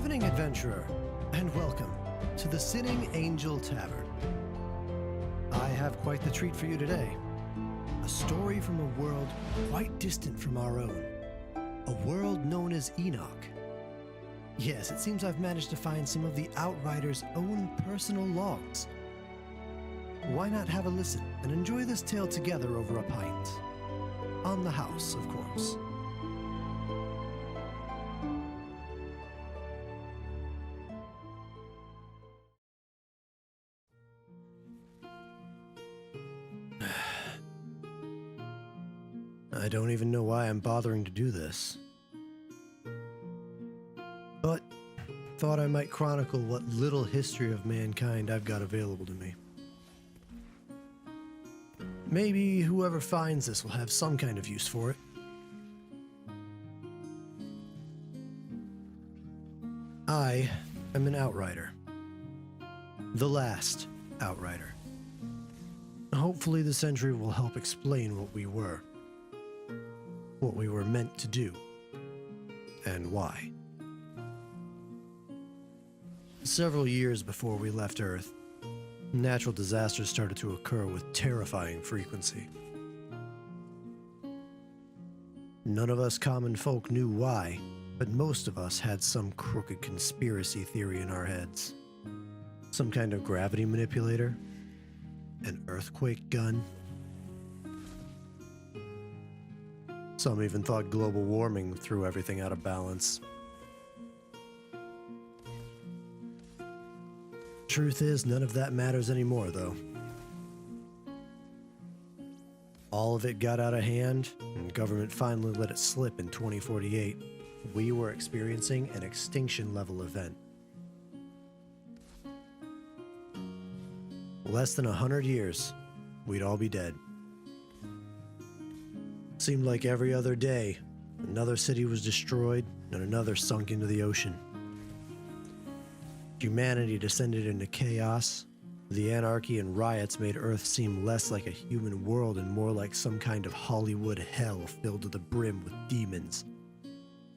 evening, adventurer, and welcome to the Sitting Angel Tavern. I have quite the treat for you today. A story from a world quite distant from our own. A world known as Enoch. Yes, it seems I've managed to find some of the Outriders' own personal logs. Why not have a listen and enjoy this tale together over a pint? On the house, of course. I don't even know why I'm bothering to do this. But thought I might chronicle what little history of mankind I've got available to me. Maybe whoever finds this will have some kind of use for it. I am an Outrider. The last Outrider. Hopefully this entry will help explain what we were meant to do, and why. Several years before we left Earth, natural disasters started to occur with terrifying frequency. None of us common folk knew why, but most of us had some crooked conspiracy theory in our heads. Some kind of gravity manipulator? An earthquake gun? Some even thought global warming threw everything out of balance. Truth is, none of that matters anymore, though. All of it got out of hand, and government finally let it slip in 2048. We were experiencing an extinction-level event. Less than 100 years, we'd all be dead. Seemed like every other day, another city was destroyed and another sunk into the ocean. Humanity descended into chaos. The anarchy and riots made Earth seem less like a human world and more like some kind of Hollywood hell filled to the brim with demons,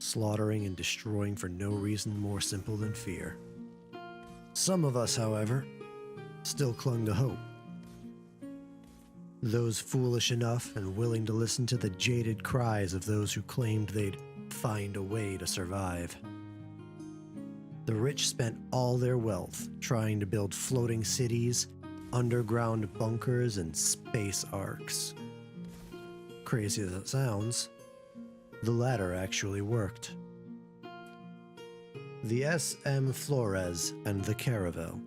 slaughtering and destroying for no reason more simple than fear. Some of us, however, still clung to hope. Those foolish enough and willing to listen to the jaded cries of those who claimed they'd find a way to survive. The rich spent all their wealth trying to build floating cities, underground bunkers, and space arcs. Crazy as it sounds, the latter actually worked. The SM Flores and the Caravel,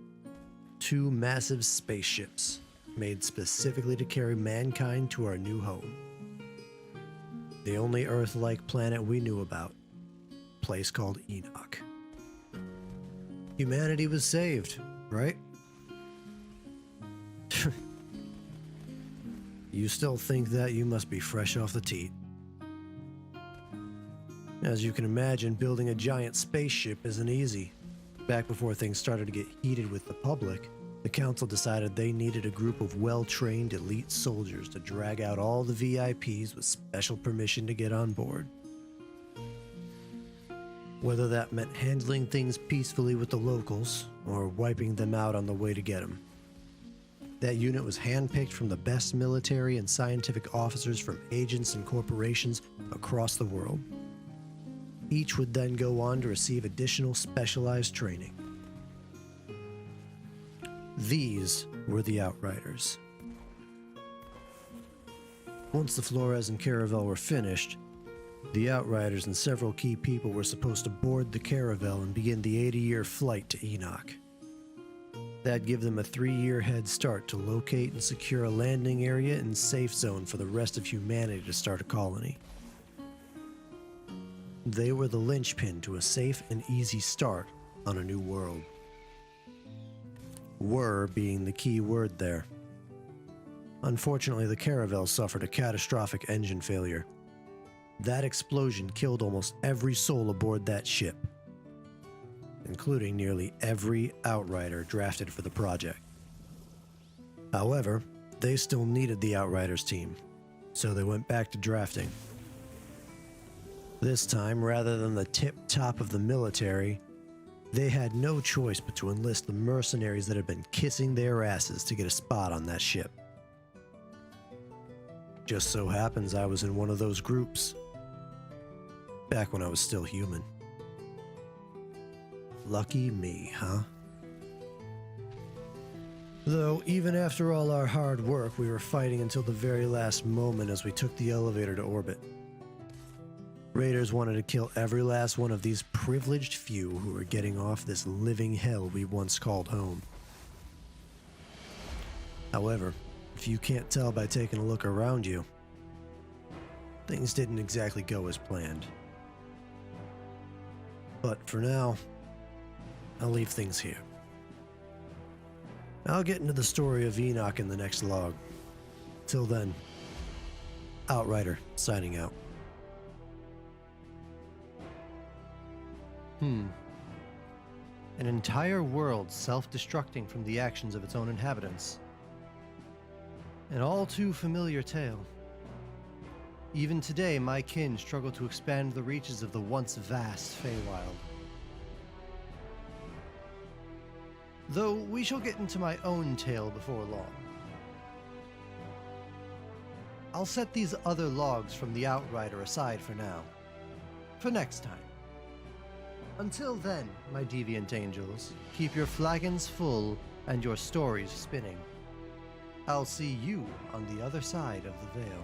two massive spaceships made specifically to carry mankind to our new home. The only Earth-like planet we knew about, a place called Enoch. Humanity was saved, right? You still think that? You must be fresh off the teat. As you can imagine, building a giant spaceship isn't easy. Back before things started to get heated with the public, the council decided they needed a group of well-trained elite soldiers to drag out all the VIPs with special permission to get on board. Whether that meant handling things peacefully with the locals, or wiping them out on the way to get them. That unit was handpicked from the best military and scientific officers from agents and corporations across the world. Each would then go on to receive additional specialized training. These were the Outriders. Once the Flores and Caravel were finished, the Outriders and several key people were supposed to board the Caravel and begin the 80-year flight to Enoch. That'd give them a 3-year head start to locate and secure a landing area and safe zone for the rest of humanity to start a colony. They were the linchpin to a safe and easy start on a new world. Were being the key word there. Unfortunately, the Caravel suffered a catastrophic engine failure. That explosion killed almost every soul aboard that ship, including nearly every Outrider drafted for the project. However, they still needed the Outriders team, so they went back to drafting. This time, rather than the tip-top of the military, They had no choice but to enlist the mercenaries that had been kissing their asses to get a spot on that ship. Just so happens I was in one of those groups. Back when I was still human. Lucky me, huh? Though, even after all our hard work, we were fighting until the very last moment as we took the elevator to orbit. Raiders wanted to kill every last one of these privileged few who were getting off this living hell we once called home. However, if you can't tell by taking a look around you, things didn't exactly go as planned. But for now, I'll leave things here. I'll get into the story of Enoch in the next log. Till then, Outrider, signing out. An entire world self-destructing from the actions of its own inhabitants. An all too familiar tale. Even today, my kin struggle to expand the reaches of the once vast Feywild. Though we shall get into my own tale before long. I'll set these other logs from the Outrider aside for now. For next time. Until then, my deviant angels, keep your flagons full and your stories spinning. I'll see you on the other side of the veil.